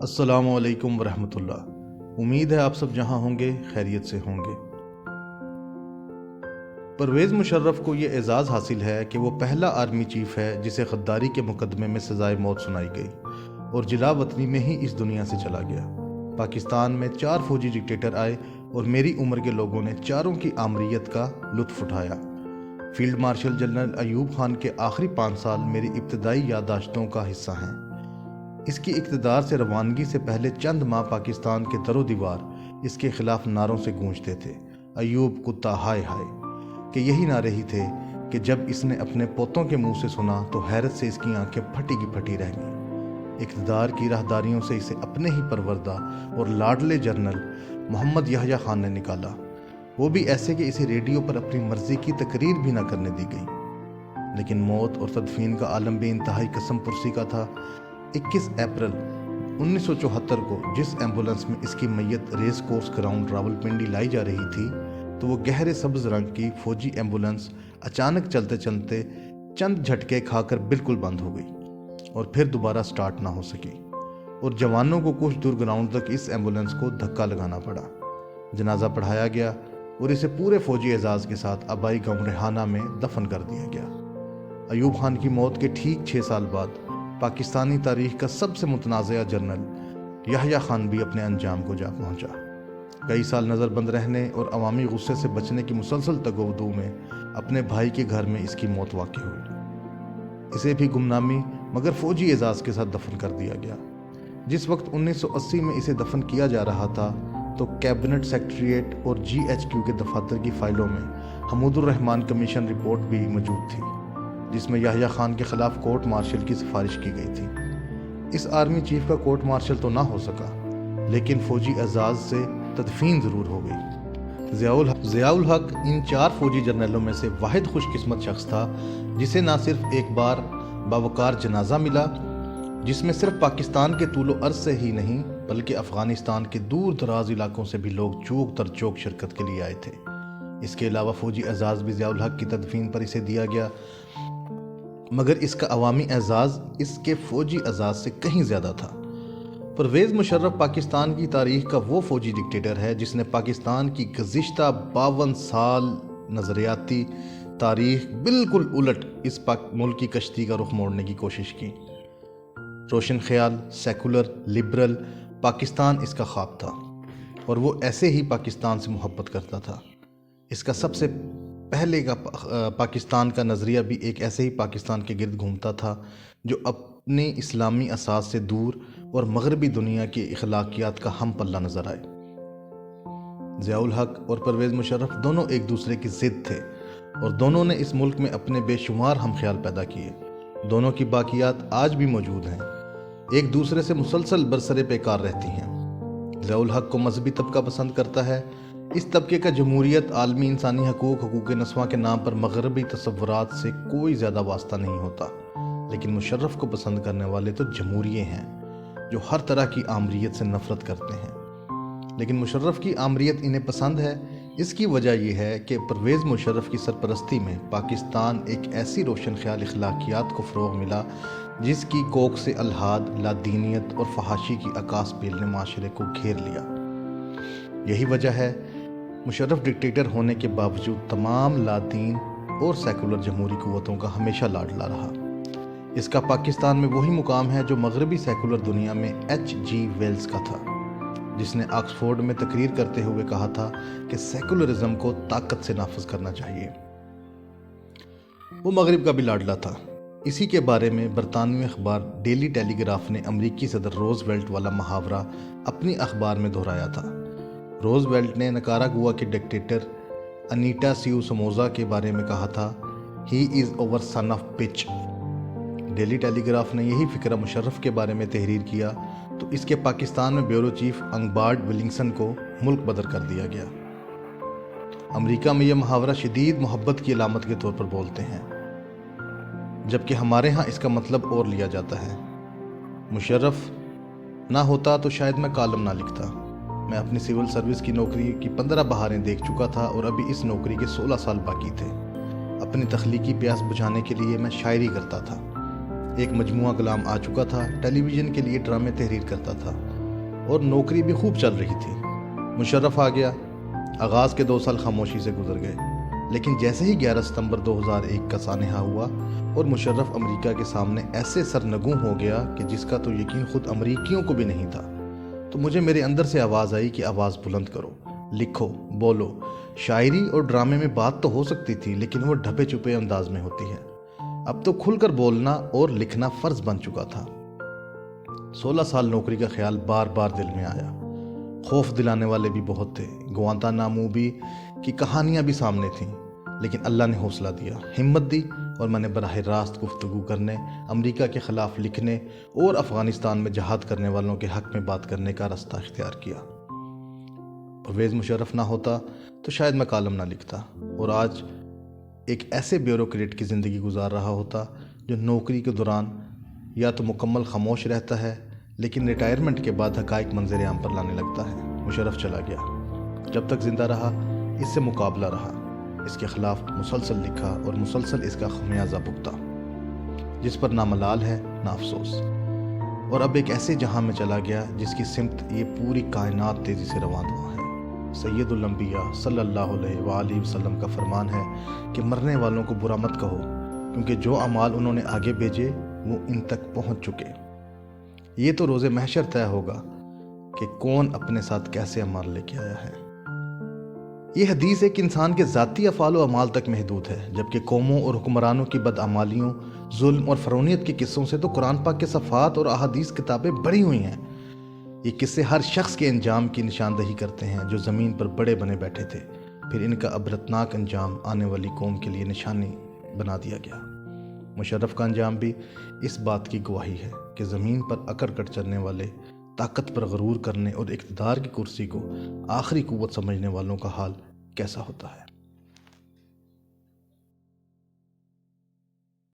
السلام علیکم ورحمۃ اللہ۔ امید ہے آپ سب جہاں ہوں گے خیریت سے ہوں گے۔ پرویز مشرف کو یہ اعزاز حاصل ہے کہ وہ پہلا آرمی چیف ہے جسے غداری کے مقدمے میں سزائے موت سنائی گئی اور جلا وطنی میں ہی اس دنیا سے چلا گیا۔ پاکستان میں 4 فوجی ڈکٹیٹر آئے اور میری عمر کے لوگوں نے چاروں کی آمریت کا لطف اٹھایا۔ Field marshal general Ayub Khan کے آخری 5 سال میری ابتدائی یادداشتوں کا حصہ ہیں۔ اس کی اقتدار سے روانگی سے پہلے چند ماہ پاکستان کے در و دیوار اس کے خلاف نعروں سے گونجتے تھے، ایوب کتا ہائے ہائے، کہ یہی نعرے ہی تھے کہ جب اس نے اپنے پوتوں کے منہ سے سنا تو حیرت سے اس کی آنکھیں پھٹی کی پھٹی رہ گئیں۔ اقتدار کی راہداریوں سے اسے اپنے ہی پروردہ اور لاڈلے جنرل محمد یحییٰ خان نے نکالا، وہ بھی ایسے کہ اسے ریڈیو پر اپنی مرضی کی تقریر بھی نہ کرنے دی گئی۔ لیکن موت اور تدفین کا عالم بھی انتہائی قسم پرسی کا تھا۔ 21 اپریل 1974 کو جس ایمبولنس میں اس کی میت ریس کورس گراؤنڈ راولپنڈی لائی جا رہی تھی تو وہ گہرے سبز رنگ کی فوجی ایمبولنس اچانک چلتے چلتے چند جھٹکے کھا کر بالکل بند ہو گئی اور پھر دوبارہ سٹارٹ نہ ہو سکی، اور جوانوں کو کچھ دور گراؤنڈ تک اس ایمبولنس کو دھکا لگانا پڑا۔ جنازہ پڑھایا گیا اور اسے پورے فوجی اعزاز کے ساتھ آبائی گاؤں ریحانہ میں دفن کر دیا گیا۔ ایوب خان کی موت کے ٹھیک 6 سال بعد پاکستانی تاریخ کا سب سے متنازعہ جنرل یحییٰ خان بھی اپنے انجام کو جا پہنچا۔ کئی سال نظر بند رہنے اور عوامی غصے سے بچنے کی مسلسل تگودو میں اپنے بھائی کے گھر میں اس کی موت واقع ہوئی۔ اسے بھی گمنامی مگر فوجی اعزاز کے ساتھ دفن کر دیا گیا۔ جس وقت 1980 میں اسے دفن کیا جا رہا تھا تو کیبنٹ سیکریٹریٹ اور GHQ کے دفاتر کی فائلوں میں حمود الرحمن کمیشن رپورٹ بھی موجود تھی، جس میں یحییٰ خان کے خلاف کورٹ مارشل کی سفارش کی گئی تھی۔ اس آرمی چیف کا کورٹ مارشل تو نہ ہو سکا، لیکن فوجی اعزاز سے تدفین ضرور ہو گئی۔ ضیاء الحق ان 4 فوجی جنرلوں میں سے واحد خوش قسمت شخص تھا جسے نہ صرف ایک بار باوقار جنازہ ملا، جس میں صرف پاکستان کے طول و عرض سے ہی نہیں بلکہ افغانستان کے دور دراز علاقوں سے بھی لوگ چوک در چوک شرکت کے لیے آئے تھے۔ اس کے علاوہ فوجی اعزاز بھی ضیاء الحق کی تدفین پر اسے دیا گیا، مگر اس کا عوامی اعزاز اس کے فوجی اعزاز سے کہیں زیادہ تھا۔ پرویز مشرف پاکستان کی تاریخ کا وہ فوجی ڈکٹیٹر ہے جس نے پاکستان کی گزشتہ 52 سال نظریاتی تاریخ بالکل الٹ اس ملک کی کشتی کا رخ موڑنے کی کوشش کی۔ روشن خیال، سیکولر، لبرل پاکستان اس کا خواب تھا، اور وہ ایسے ہی پاکستان سے محبت کرتا تھا۔ اس کا سب سے پہلے کا پاکستان کا نظریہ بھی ایک ایسے ہی پاکستان کے گرد گھومتا تھا جو اپنی اسلامی اساس سے دور اور مغربی دنیا کی اخلاقیات کا ہم پلہ نظر آئے۔ ضیاء الحق اور پرویز مشرف دونوں ایک دوسرے کی ضد تھے، اور دونوں نے اس ملک میں اپنے بے شمار ہم خیال پیدا کیے۔ دونوں کی باقیات آج بھی موجود ہیں، ایک دوسرے سے مسلسل برسر پیکار رہتی ہیں۔ ضیاء الحق کو مذہبی طبقہ پسند کرتا ہے۔ اس طبقے کا جمہوریت، عالمی انسانی حقوق، حقوق نسواں کے نام پر مغربی تصورات سے کوئی زیادہ واسطہ نہیں ہوتا، لیکن مشرف کو پسند کرنے والے تو جمہوریے ہیں جو ہر طرح کی آمریت سے نفرت کرتے ہیں۔ لیکن مشرف کی آمریت انہیں پسند ہے۔ اس کی وجہ یہ ہے کہ پرویز مشرف کی سرپرستی میں پاکستان ایک ایسی روشن خیال اخلاقیات کو فروغ ملا جس کی کوکھ سے الحاد، لادینیت اور فحاشی کی عکاس پیل نے معاشرے کو گھیر لیا۔ یہی وجہ ہے مشرف ڈکٹیٹر ہونے کے باوجود تمام لادین اور سیکولر جمہوری قوتوں کا ہمیشہ لاڈلا رہا۔ اس کا پاکستان میں وہی مقام ہے جو مغربی سیکولر دنیا میں H.G. ویلز کا تھا، جس نے آکسفورڈ میں تقریر کرتے ہوئے کہا تھا کہ سیکولرزم کو طاقت سے نافذ کرنا چاہیے۔ وہ مغرب کا بھی لاڈلا تھا۔ اسی کے بارے میں برطانوی اخبار ڈیلی ٹیلی گراف نے امریکی صدر روز ویلٹ والا محاورہ اپنی اخبار میں دہرایا تھا۔ روز ویلٹ نے نکاراگوا کے ڈکٹیٹر انیٹا سیو سوموزا کے بارے میں کہا تھا، "he is over son of pitch". Daily Telegraph نے یہی فکرہ مشرف کے بارے میں تحریر کیا تو اس کے پاکستان میں بیورو چیف انگبارڈ ولنگسن کو ملک بدر کر دیا گیا۔ امریکہ میں یہ محاورہ شدید محبت کی علامت کے طور پر بولتے ہیں، جبکہ ہمارے ہاں اس کا مطلب اور لیا جاتا ہے۔ مشرف نہ ہوتا تو شاید میں کالم نہ لکھتا۔ میں اپنی سول سروس کی نوکری کی 15 بہاریں دیکھ چکا تھا اور ابھی اس نوکری کے 16 سال باقی تھے۔ اپنی تخلیقی پیاس بجھانے کے لیے میں شاعری کرتا تھا۔ ایک مجموعہ کلام آ چکا تھا، ٹیلی ویژن کے لیے ڈرامے تحریر کرتا تھا اور نوکری بھی خوب چل رہی تھی۔ مشرف آ گیا۔ آغاز کے 2 سال خاموشی سے گزر گئے، لیکن جیسے ہی 11 ستمبر 2001 کا سانحہ ہوا اور مشرف امریکہ کے سامنے ایسے سرنگوں ہو گیا کہ جس کا تو یقین خود امریکیوں کو بھی نہیں تھا، تو مجھے میرے اندر سے آواز آئی کہ آواز بلند کرو، لکھو، بولو۔ شاعری اور ڈرامے میں بات تو ہو سکتی تھی، لیکن وہ ڈھپے چھپے انداز میں ہوتی ہے۔ اب تو کھل کر بولنا اور لکھنا فرض بن چکا تھا۔ 16 سال نوکری کا خیال بار بار دل میں آیا۔ خوف دلانے والے بھی بہت تھے، گوانتانامو بھی کی کہانیاں بھی سامنے تھیں، لیکن اللہ نے حوصلہ دیا، ہمت دی، اور میں نے براہ راست گفتگو کرنے، امریکہ کے خلاف لکھنے اور افغانستان میں جہاد کرنے والوں کے حق میں بات کرنے کا راستہ اختیار کیا۔ پرویز مشرف نہ ہوتا تو شاید میں کالم نہ لکھتا اور آج ایک ایسے بیوروکریٹ کی زندگی گزار رہا ہوتا جو نوکری کے دوران یا تو مکمل خاموش رہتا ہے، لیکن ریٹائرمنٹ کے بعد حقائق منظر عام پر لانے لگتا ہے۔ مشرف چلا گیا۔ جب تک زندہ رہا اس سے مقابلہ رہا، اس کے خلاف مسلسل لکھا اور مسلسل اس کا خمیازہ بھگتا، جس پر نہ ملال ہے نہ افسوس۔ اور اب ایک ایسے جہاں میں چلا گیا جس کی سمت یہ پوری کائنات تیزی سے رواں ہوا ہے۔ سید الانبیاء صلی اللہ علیہ وآلہ وسلم کا فرمان ہے کہ مرنے والوں کو برا مت کہو، کیونکہ جو اعمال انہوں نے آگے بھیجے وہ ان تک پہنچ چکے۔ یہ تو روز محشر طے ہوگا کہ کون اپنے ساتھ کیسے اعمال لے کے آیا ہے۔ یہ حدیث ایک انسان کے ذاتی افعال و اعمال تک محدود ہے، جبکہ قوموں اور حکمرانوں کی بدعمالیوں، ظلم اور فرعونیت کے قصوں سے تو قرآن پاک کے صفحات اور احادیث کتابیں بھری ہوئی ہیں۔ یہ قصے ہر شخص کے انجام کی نشاندہی کرتے ہیں جو زمین پر بڑے بنے بیٹھے تھے، پھر ان کا عبرتناک انجام آنے والی قوم کے لیے نشانی بنا دیا گیا۔ مشرف کا انجام بھی اس بات کی گواہی ہے کہ زمین پر اکڑ کر چلنے والے، طاقت پر غرور کرنے اور اقتدار کی کرسی کو آخری قوت سمجھنے والوں کا حال کیسا ہوتا ہے۔